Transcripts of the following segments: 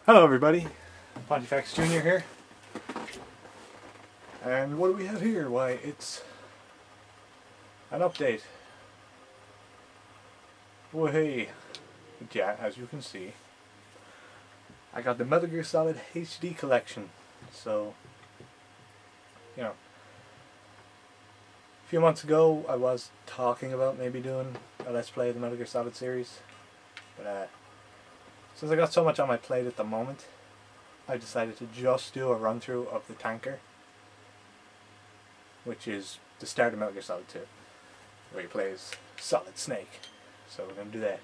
Hello everybody, Pontifex Jr. here. And what do we have here? Why, it's an update. Oh hey. Yeah, as you can see, I got the Metal Gear Solid HD collection. So, you know, a few months ago I was talking about maybe doing a Let's Play of the Metal Gear Solid series. But since I got so much on my plate at the moment, I decided to just do a run through of the tanker, which is the start of Metal Gear Solid 2, where he plays Solid Snake. So we're going to do that.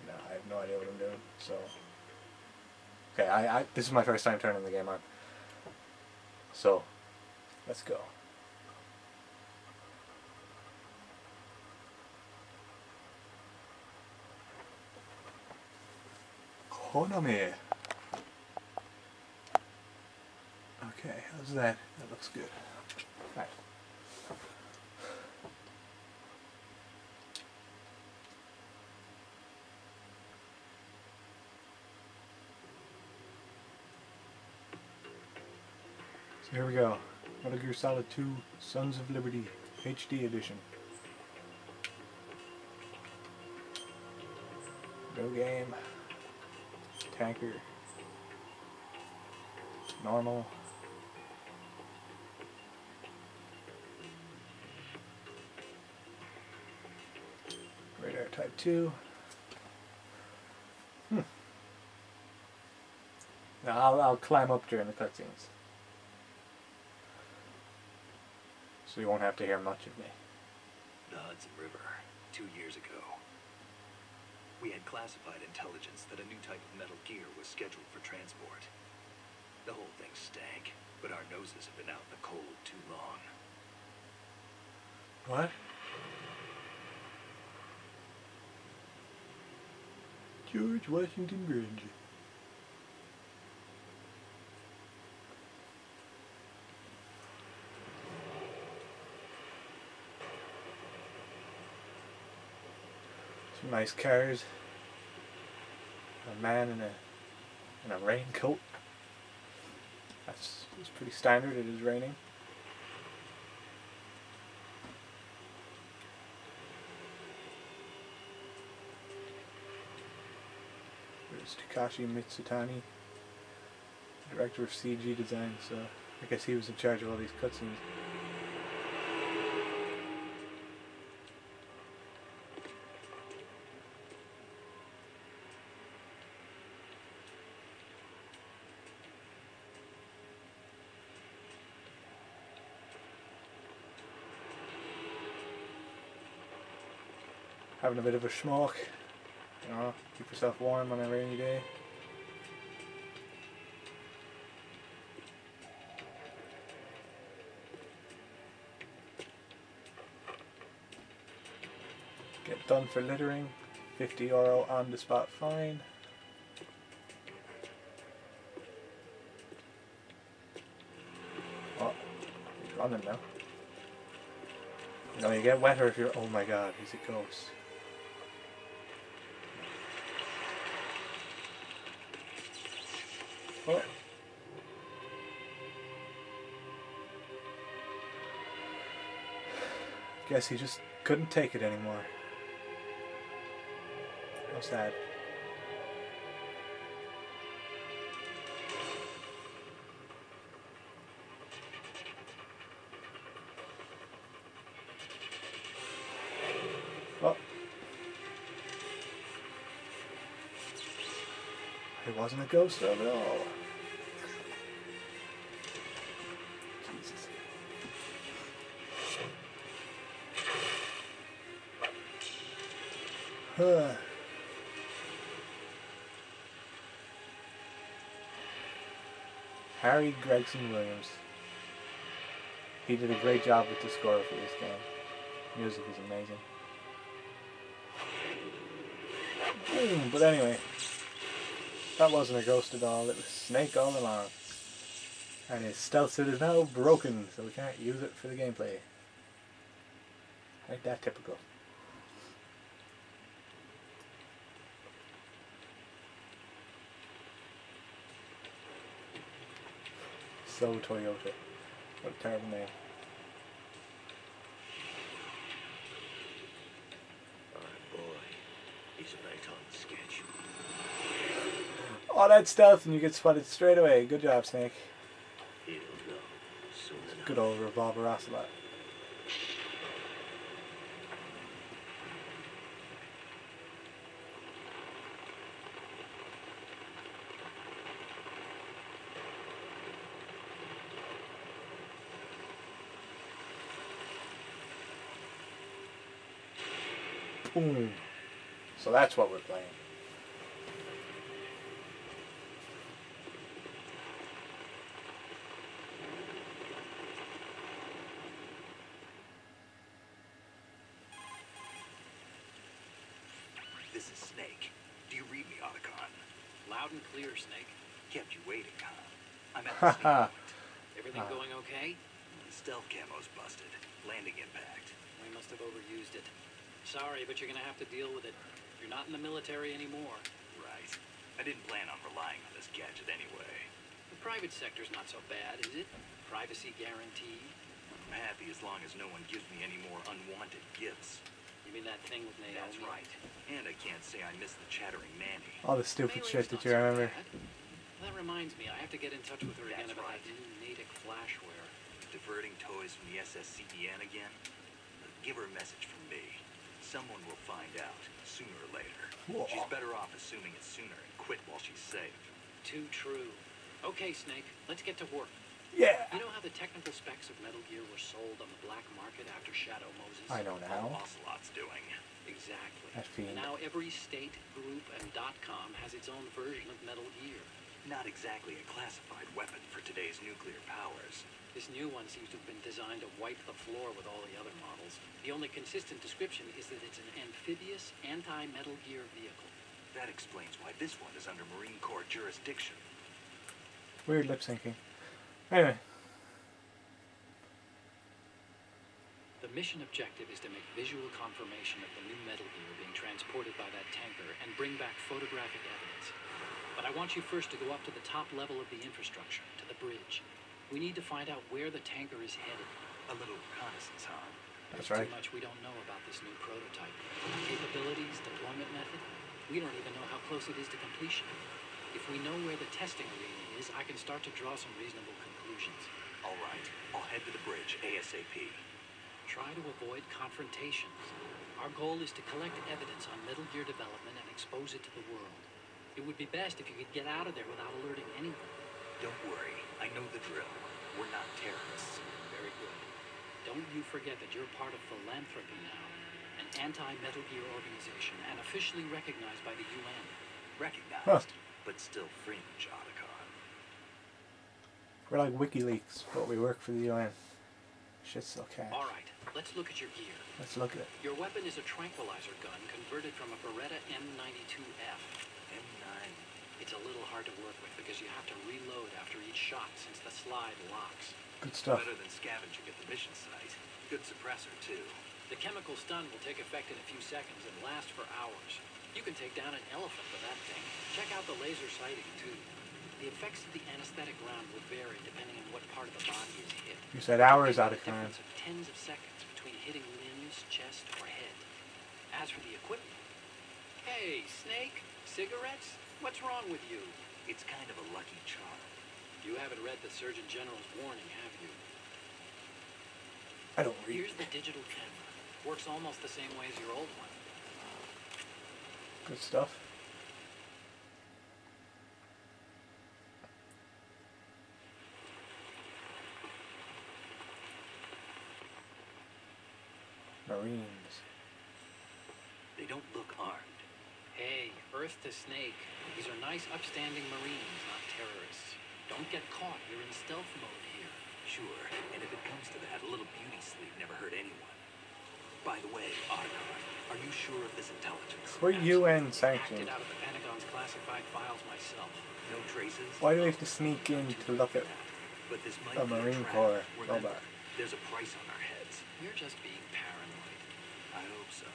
No, I have no idea what I'm doing. So, okay, this is my first time turning the game on. So, let's go. Konami. Okay, how's that? That looks good. Right. So here we go. Metal Gear Solid 2 Sons of Liberty HD Edition. Go game. Tanker. Normal. Radar Type 2. Now I'll climb up during the cutscenes, so you won't have to hear much of me. The Hudson River, 2 years ago. We had classified intelligence that a new type of Metal Gear was scheduled for transport. The whole thing stank, but our noses have been out in the cold too long. What? George Washington Bridge. Some nice cars. A man in a raincoat. That's pretty standard. It is raining. There's Takashi Mitsutani, director of CG design. So I guess he was in charge of all these cutscenes. Having a bit of a schmuck, you know, keep yourself warm on a rainy day. Get done for littering, €50 on the spot fine. Oh, he's running now. No, you get wetter if you're, oh my god, he's a ghost. Oh. Guess he just couldn't take it anymore. How sad. Oh. It wasn't a ghost at all. Jesus. Harry Gregson Williams. He did a great job with the score for this game. Music is amazing. But anyway, that wasn't a ghost at all. It was Snake all along. And his stealth suit is now broken, so we can't use it for the gameplay. Ain't that typical? So Toyota. What a terrible name. Alright, boy. He's right on the sketch. Oh, that's stealth and you get spotted straight away. Good job, Snake. He'll know soon enough. Good old revolver ocelot. Boom. So that's what we're playing. This is Snake. Do you read me, Otacon? Loud and clear, Snake. Kept you waiting, huh? I'm at the sneak point. Everything going okay? The stealth camo's busted. Landing impact. We must have overused it. Sorry, but you're gonna have to deal with it. You're not in the military anymore. Right. I didn't plan on relying on this gadget anyway. The private sector's not so bad, is it? Privacy guaranteed. I'm happy as long as no one gives me any more unwanted gifts. You mean that thing with Naomi? That's right. And I can't say I miss the chattering Manny. All the stupid Maylee's shit that not you so remember. bad. That reminds me, I have to get in touch with her again That's about right. that new Natick flashware. Diverting toys from the SSCEN again? Give her a message from me. Someone will find out, sooner or later. Whoa. She's better off assuming it sooner and quit while she's safe. Too true. Okay, Snake, let's get to work. Yeah. You know how the technical specs of Metal Gear were sold on the black market after Shadow Moses? I know How now. Ocelot's doing. Exactly. That fiend. And now every state, group, and .com has its own version of Metal Gear. Not exactly a classified weapon for today's nuclear powers. This new one seems to have been designed to wipe the floor with all the other models. The only consistent description is that it's an amphibious, anti-Metal Gear vehicle. That explains why this one is under Marine Corps jurisdiction. Weird lip syncing. Anyway. The mission objective is to make visual confirmation of the new Metal Gear being transported by that tanker and bring back photographic evidence. But I want you first to go up to the top level of the infrastructure, to the bridge. We need to find out where the tanker is headed. A little reconnaissance, huh? That's There's right. too much we don't know about this new prototype. Capabilities, deployment method. We don't even know how close it is to completion. If we know where the testing arena is, I can start to draw some reasonable conclusions. All right. I'll head to the bridge ASAP. Try to avoid confrontations. Our goal is to collect evidence on Metal Gear development and expose it to the world. It would be best if you could get out of there without alerting anyone. Don't worry. I know the drill. We're not terrorists. Very good. Don't you forget that you're part of Philanthropy now, an anti-Metal Gear organization and officially recognized by the UN. Recognized, but still fringe, Otacon. We're like WikiLeaks, but we work for the UN. Shit's still cash. All right, let's look at your gear. Let's look at it. Your weapon is a tranquilizer gun converted from a Beretta M92F. M9. It's a little hard to work with because you have to reload after each shot since the slide locks. Good stuff. Better than scavenging at the mission site. Good suppressor, too. The chemical stun will take effect in a few seconds and last for hours. You can take down an elephant with that thing. Check out the laser sighting, too. The effects of the anesthetic round will vary depending on what part of the body is hit. You said hours out A of time. difference of tens of seconds between hitting limbs, chest, or head. As for the equipment... Hey, Snake, cigarettes? What's wrong with you? It's kind of a lucky charm. You haven't read the Surgeon General's warning, have you? I don't read. Here's the digital camera. Works almost the same way as your old one. Good stuff. Marines. They don't look armed. Hey, Earth to Snake. These are nice, upstanding Marines, not terrorists. Don't get caught. You're in stealth mode here. Sure, and if it comes to that, a little beauty sleep never hurt anyone. By the way, Otacon, are you sure of this intelligence? We're UN Acted sanctioned. out of the Pentagon's classified files myself. No traces? Why do we have to sneak in to look at But this might a be Marine trap. Corps Remember, robot? there's a price on our heads. You're just being paranoid. I hope so.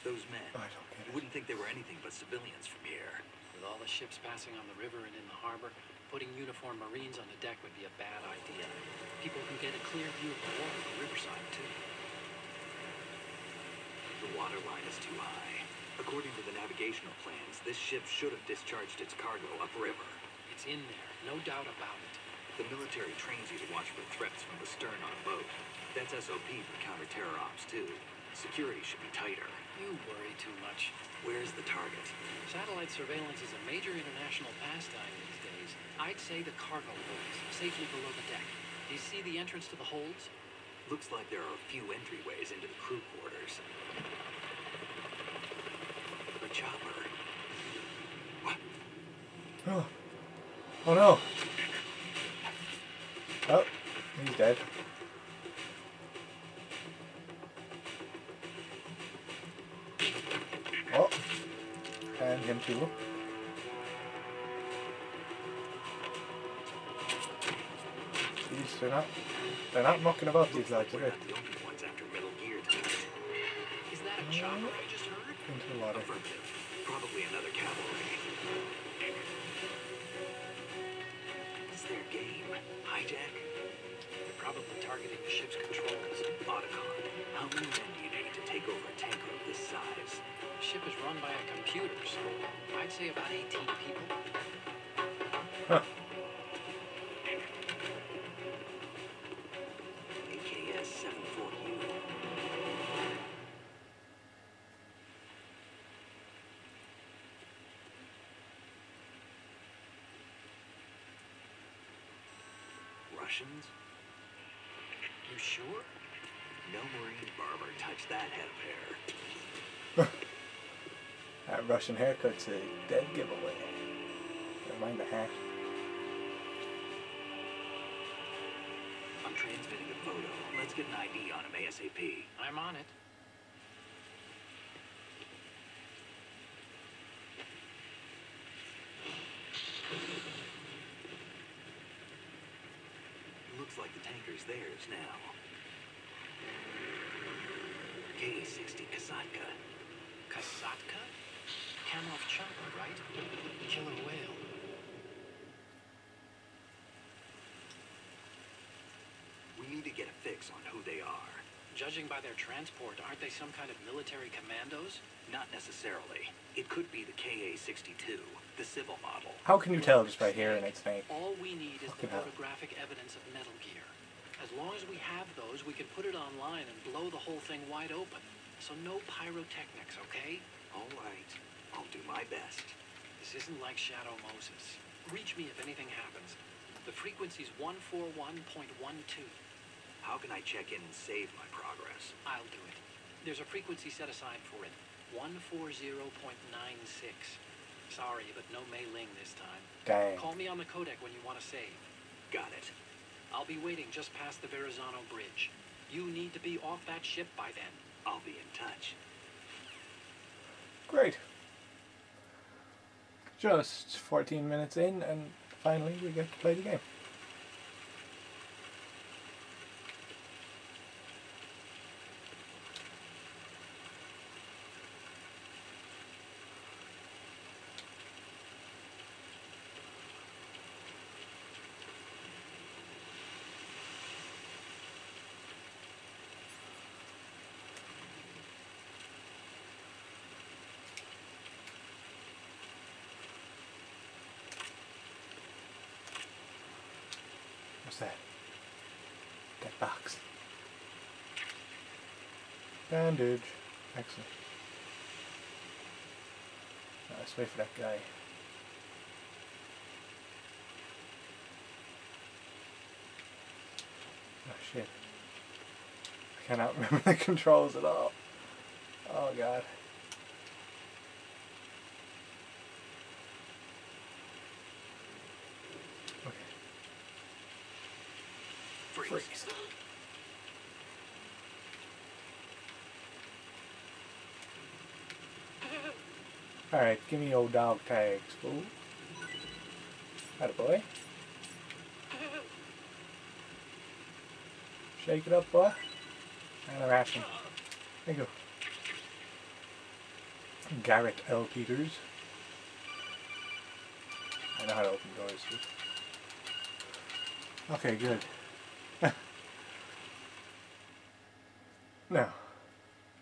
Those men, I don't get you it. wouldn't think they were anything but civilians from here. With all the ships passing on the river and in the harbor, Putting uniformed Marines on the deck would be a bad idea. People can get a clear view of the water from Riverside, too. The water line is too high. According to the navigational plans, this ship should have discharged its cargo upriver. It's in there, no doubt about it. The military trains you to watch for threats from the stern on a boat. That's SOP for counter-terror ops, too. Security should be tighter. You worry too much. Where's the target? Satellite surveillance is a major international pastime these days. I'd say the cargo holds, safely below the deck. Do you see the entrance to the holds? Looks like there are a few entryways into the crew quarters. The chopper. What? Oh. Oh no. Oh, he's dead. Oh. And him too. Jeez, they're not mucking about these lads, are We're they? not the only ones after Metal Gear tonight. Is that a chopper I just heard? Into the water. Affirmative. Probably another cavalry. What's their game? Hijack? They're probably targeting the ship's controls. Otacon. How many men do you need to take over a tanker of this size? The ship is run by a computer, so I'd say about 18 people. Huh. AKS 74U. Russians? You sure? No Marine barber touched that head of hair. That Russian haircut's a dead giveaway. Never mind the hat. I'm transmitting a photo. Let's get an ID on him ASAP. I'm on it. Looks like the tanker's theirs now. K-60 Kasatka. Kasatka? Kamov chopper, right? Killer whale. We need to get a fix on who they are. Judging by their transport, aren't they some kind of military commandos? Not necessarily. It could be the KA-62, the civil model. How can you tell just by hearing its name? All we need is the Fucking hell. photographic evidence of Metal Gear. As long as we have those, we can put it online and blow the whole thing wide open. So no pyrotechnics, okay? All right. I'll do my best. This isn't like Shadow Moses. Reach me if anything happens. The frequency's 141.12. How can I check in and save my progress? I'll do it. There's a frequency set aside for it. 140.96. Sorry, but no Mei Ling this time. Dang. Call me on the codec when you want to save. Got it. I'll be waiting just past the Verrazano Bridge. You need to be off that ship by then. I'll be in touch. Great. Just 14 minutes in, and finally we get to play the game. What's that? That box. Bandage. Excellent. Now let's wait for that guy. Oh shit. I cannot remember the controls at all. Oh god. Okay. Freeze. Alright, give me your dog tags, fool. Attaboy. Shake it up, boy. And a ration. There you go. Garrett L. Peters. I know how to open doors, too. Okay, good. Now,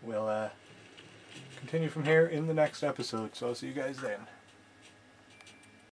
we'll continue from here in the next episode, so I'll see you guys then.